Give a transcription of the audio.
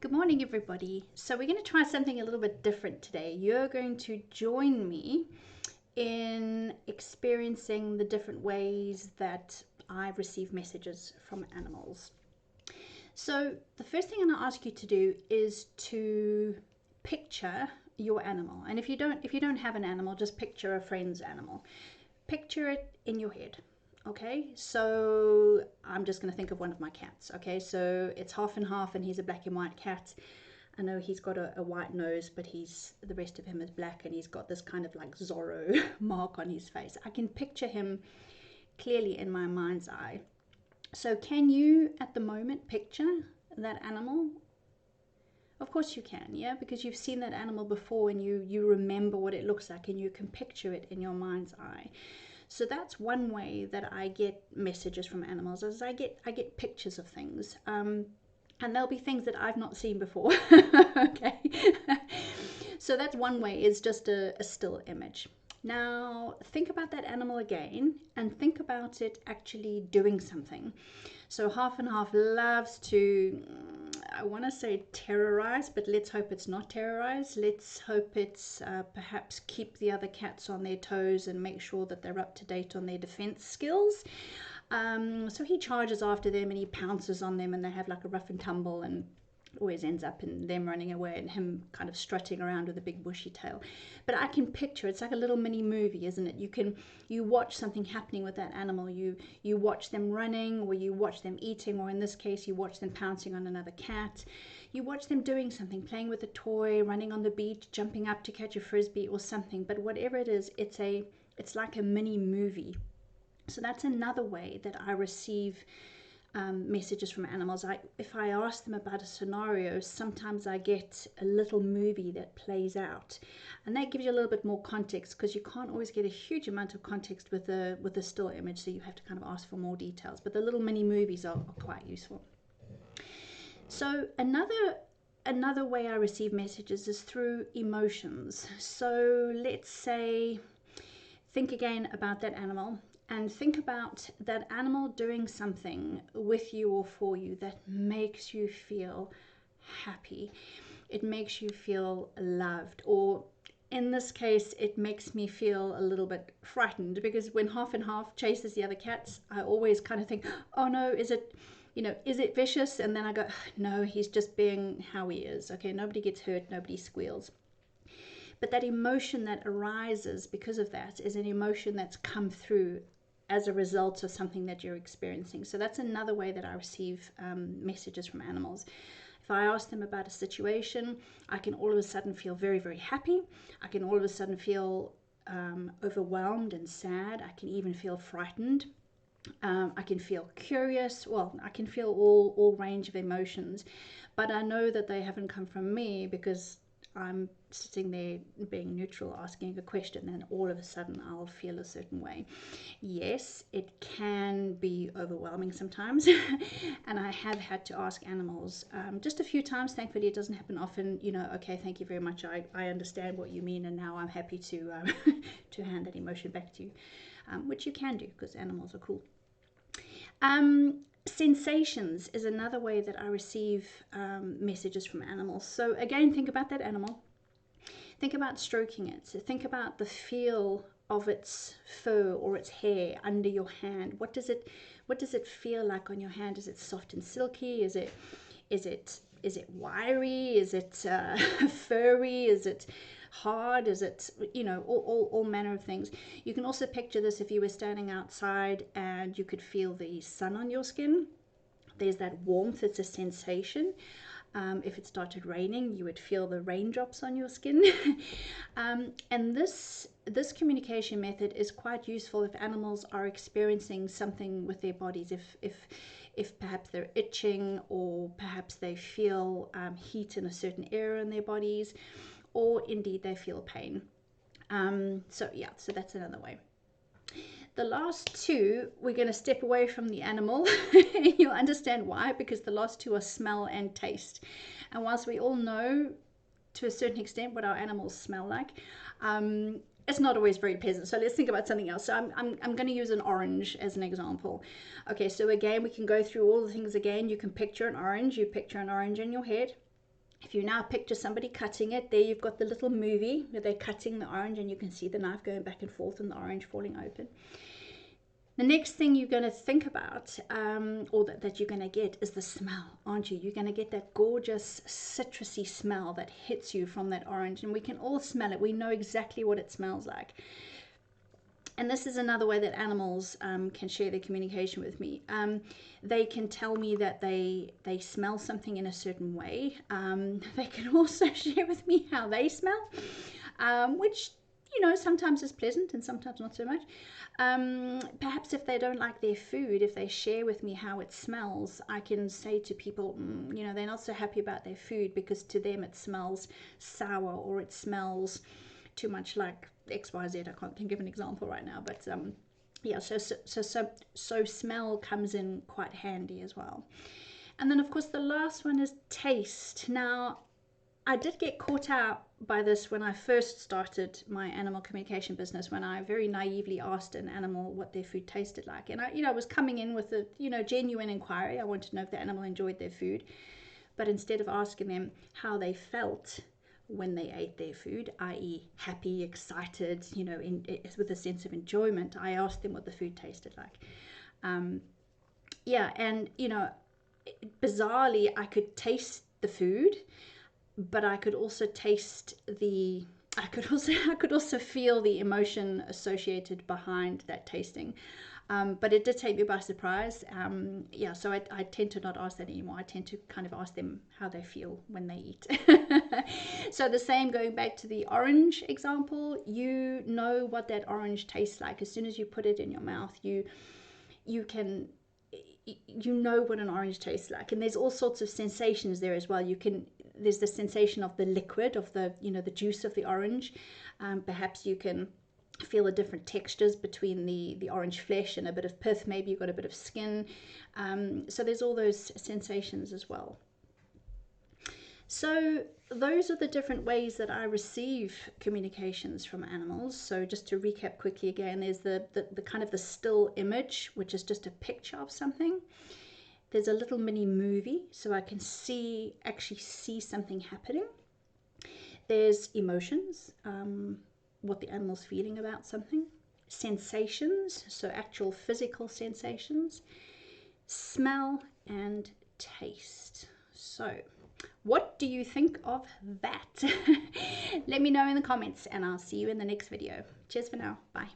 Good morning, everybody. So we're going to try something a little bit different today. You're going to join me in experiencing the different ways that I receive messages from animals. So the first thing I'm going to ask you to do is to picture your animal. And if you don't have an animal, just picture a friend's animal. Picture it in your head. Okay, so I'm just going to think of one of my cats. Okay, so it's half and half, and he's a black and white cat. I know he's got a white nose, but the rest of him is black, and he's got this kind of like Zorro mark on his face. I can picture him clearly in my mind's eye. So can you at the moment picture that animal? Of course you can, yeah, because you've seen that animal before, and you remember what it looks like, and you can picture it in your mind's eye. So that's one way that I get messages from animals, is I get pictures of things, and there'll be things that I've not seen before. Okay, so that's one way, is just a still image. Now think about that animal again, and think about it actually doing something. So half and half loves to, I want to say terrorize, but let's hope it's not terrorize. Let's hope it's perhaps keep the other cats on their toes and make sure that they're up to date on their defense skills. So he charges after them and he pounces on them, and they have like a rough and tumble, and always ends up in them running away and him kind of strutting around with a big bushy tail. But I can picture, it's like a little mini movie, isn't it? You watch something happening with that animal. You watch them running, or you watch them eating, or in this case you watch them pouncing on another cat. You watch them doing something, playing with a toy, running on the beach, jumping up to catch a frisbee or something. But whatever it is, it's like a mini movie. So that's another way that I receive messages from animals. If I ask them about a scenario, sometimes I get a little movie that plays out, and that gives you a little bit more context, because you can't always get a huge amount of context with a still image, so you have to kind of ask for more details. But the little mini movies are quite useful. So another way I receive messages is through emotions. So let's say, think again about that animal, and think about that animal doing something with you or for you that makes you feel happy. It makes you feel loved, or in this case, it makes me feel a little bit frightened, because when half and half chases the other cats, I always kind of think, oh no, is it vicious? And then I go, no, he's just being how he is. Okay, nobody gets hurt, nobody squeals. But that emotion that arises because of that is an emotion that's come through as a result of something that you're experiencing. So that's another way that I receive messages from animals. If I ask them about a situation, I can all of a sudden feel very, very happy. I can all of a sudden feel overwhelmed and sad. I can even feel frightened. I can feel curious. Well, I can feel all range of emotions, but I know that they haven't come from me, because I'm sitting there being neutral, asking a question, and all of a sudden I'll feel a certain way. Yes, it can be overwhelming sometimes, and I have had to ask animals just a few times. Thankfully, it doesn't happen often. Okay, thank you very much. I understand what you mean, and now I'm happy to to hand that emotion back to you, which you can do, because animals are cool. Sensations is another way that I receive messages from animals. So again, think about that animal. Think about stroking it. So think about the feel of its fur or its hair under your hand. What does it feel like on your hand? Is it soft and silky? Is it wiry? Is it furry? Is it hard? Is it, all manner of things. You can also picture this if you were standing outside and you could feel the sun on your skin. There's that warmth, it's a sensation. If it started raining, you would feel the raindrops on your skin. And this communication method is quite useful if animals are experiencing something with their bodies. If perhaps they're itching, or perhaps they feel heat in a certain area in their bodies, or indeed they feel pain. So that's another way. The last two, we're going to step away from the animal. You'll understand why, because the last two are smell and taste. And whilst we all know to a certain extent what our animals smell like, it's not always very pleasant. So let's think about something else. So I'm going to use an orange as an example. Okay, so again, we can go through all the things again. You can picture an orange. You picture an orange in your head. If you now picture somebody cutting it, there you've got the little movie where they're cutting the orange and you can see the knife going back and forth and the orange falling open. The next thing you're going to think about, or that you're going to get, is the smell, aren't you? You're going to get that gorgeous citrusy smell that hits you from that orange, and we can all smell it. We know exactly what it smells like. And this is another way that animals can share their communication with me. They can tell me that they smell something in a certain way. They can also share with me how they smell, which, you know, sometimes is pleasant and sometimes not so much. Perhaps if they don't like their food, if they share with me how it smells, I can say to people, you know, they're not so happy about their food because to them it smells sour, or it smells too much like XYZ. I can't think of an example right now, but yeah, so smell comes in quite handy as well. And then of course the last one is taste. Now, I did get caught out by this when I first started my animal communication business, when I very naively asked an animal what their food tasted like. And I was coming in with a, genuine inquiry. I wanted to know if the animal enjoyed their food. But instead of asking them how they felt when they ate their food, i.e. happy, excited, with a sense of enjoyment, I asked them what the food tasted like. Bizarrely, I could taste the food, but I could also taste I could also feel the emotion associated behind that tasting. But it did take me by surprise. So I tend to not ask that anymore. I tend to kind of ask them how they feel when they eat. So the same, going back to the orange example, you know what that orange tastes like. As soon as you put it in your mouth, you know what an orange tastes like. And there's all sorts of sensations there as well. There's the sensation of the liquid, of the juice of the orange. Perhaps you can feel the different textures between the orange flesh and a bit of pith. Maybe you've got a bit of skin. So there's all those sensations as well. So those are the different ways that I receive communications from animals. So just to recap quickly again, there's the kind of the still image, which is just a picture of something. There's a little mini movie, so I can actually see something happening. There's emotions, what the animal's feeling about something. Sensations, so actual physical sensations. Smell and taste. So what do you think of that? Let me know in the comments, and I'll see you in the next video. Cheers for now. Bye.